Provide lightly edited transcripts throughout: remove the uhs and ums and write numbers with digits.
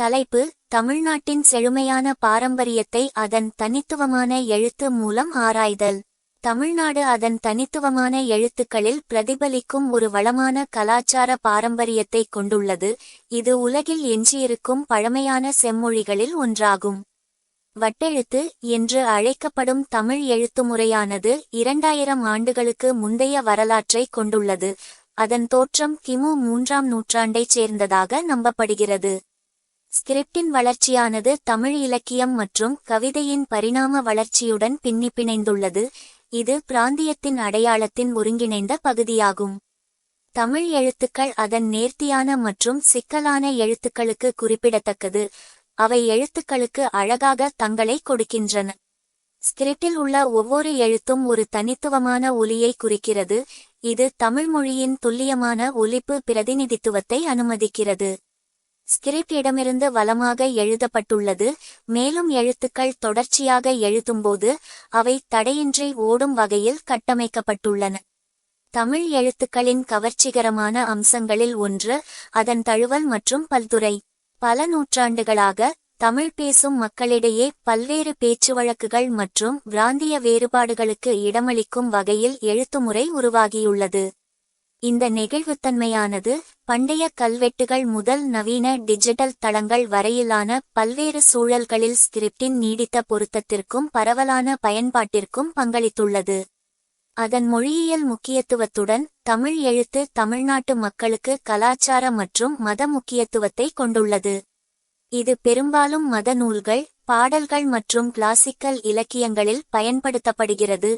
தலைப்பு: தமிழ்நாட்டின் செழுமையான பாரம்பரியத்தை அதன் தனித்துவமான எழுத்து மூலம் ஆராய்தல். தமிழ்நாடு அதன் தனித்துவமான எழுத்துக்களில் பிரதிபலிக்கும் ஒரு வளமான கலாச்சார பாரம்பரியத்தை கொண்டுள்ளது. இது உலகில் எஞ்சியிருக்கும் பழமையான செம்மொழிகளில் ஒன்றாகும். வட்டெழுத்து என்று அழைக்கப்படும் தமிழ் எழுத்துமுறையானது 2000 ஆண்டுகளுக்கு முந்தைய வரலாற்றை கொண்டுள்ளது. அதன் தோற்றம் கிமு 3ஆம் நூற்றாண்டைச் சேர்ந்ததாக நம்பப்படுகிறது. ஸ்கிரிப்டின் வளர்ச்சியானது தமிழ் இலக்கியம் மற்றும் கவிதையின் பரிணாம வளர்ச்சியுடன் பின்னிப்பிணைந்துள்ளது. இது பிராந்தியத்தின் அடையாளத்தின் ஒருங்கிணைந்த பகுதியாகும். தமிழ் எழுத்துக்கள் அதன் நேர்த்தியான மற்றும் சிக்கலான எழுத்துக்களுக்கு குறிப்பிடத்தக்கது. அவை எழுத்துக்களுக்கு அழகாக தங்களை கொடுக்கின்றன. ஸ்கிரிப்டில் உள்ள ஒவ்வொரு எழுத்தும் ஒரு தனித்துவமான ஒலியை குறிக்கிறது. இது தமிழ் மொழியின் துல்லியமான ஒலிப்பு பிரதிநிதித்துவத்தை அனுமதிக்கிறது. ஸ்கிரிப்ட் இடமிருந்து வலமாக எழுதப்பட்டுள்ளது, மேலும் எழுத்துக்கள் தொடர்ச்சியாக எழுதும்போது அவை தடையின்றி ஓடும் வகையில் கட்டமைக்கப்பட்டுள்ளன. தமிழ் எழுத்துக்களின் கவர்ச்சிகரமான அம்சங்களில் ஒன்று அதன் தழுவல் மற்றும் பல்துறை. பல நூற்றாண்டுகளாக தமிழ் பேசும் மக்களிடையே பல்வேறு பேச்சுவழக்குகள் மற்றும் பிராந்திய வேறுபாடுகளுக்கு இடமளிக்கும் வகையில் எழுத்துமுறை உருவாகியுள்ளது. இந்த நெகிழ்வுத்தன்மையானது பண்டைய கல்வெட்டுகள் முதல் நவீன டிஜிட்டல் தளங்கள் வரையிலான பல்வேறு சூழல்களில் ஸ்கிரிப்டின் நீடித்த பொருத்தத்திற்கும் பரவலான பயன்பாட்டிற்கும் பங்களித்துள்ளது. அதன் மொழியியல் முக்கியத்துவத்துடன் தமிழ் எழுத்து தமிழ்நாட்டு மக்களுக்கு கலாச்சார மற்றும் மத முக்கியத்துவத்தை கொண்டுள்ளது. இது பெரும்பாலும் மத நூல்கள், பாடல்கள் மற்றும் கிளாசிக்கல் இலக்கியங்களில் பயன்படுத்தப்படுகிறது.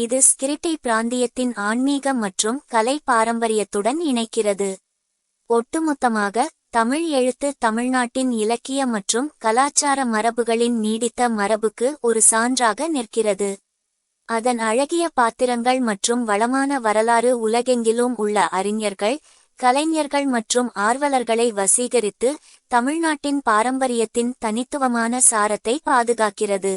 இது ஸ்கிரிப்டை பிராந்தியத்தின் ஆன்மீக மற்றும் கலை பாரம்பரியத்துடன் இணைக்கிறது. ஒட்டுமொத்தமாக, தமிழ் எழுத்து தமிழ்நாட்டின் இலக்கிய மற்றும் கலாச்சார மரபுகளின் நீடித்த மரபுக்கு ஒரு சான்றாக நிற்கிறது. அதன் அழகிய பாத்திரங்கள் மற்றும் வளமான வரலாறு உலகெங்கிலும் உள்ள அறிஞர்கள், கலைஞர்கள் மற்றும் ஆர்வலர்களை வசீகரித்து தமிழ்நாட்டின் பாரம்பரியத்தின் தனித்துவமான சாரத்தை பாதுகாக்கிறது.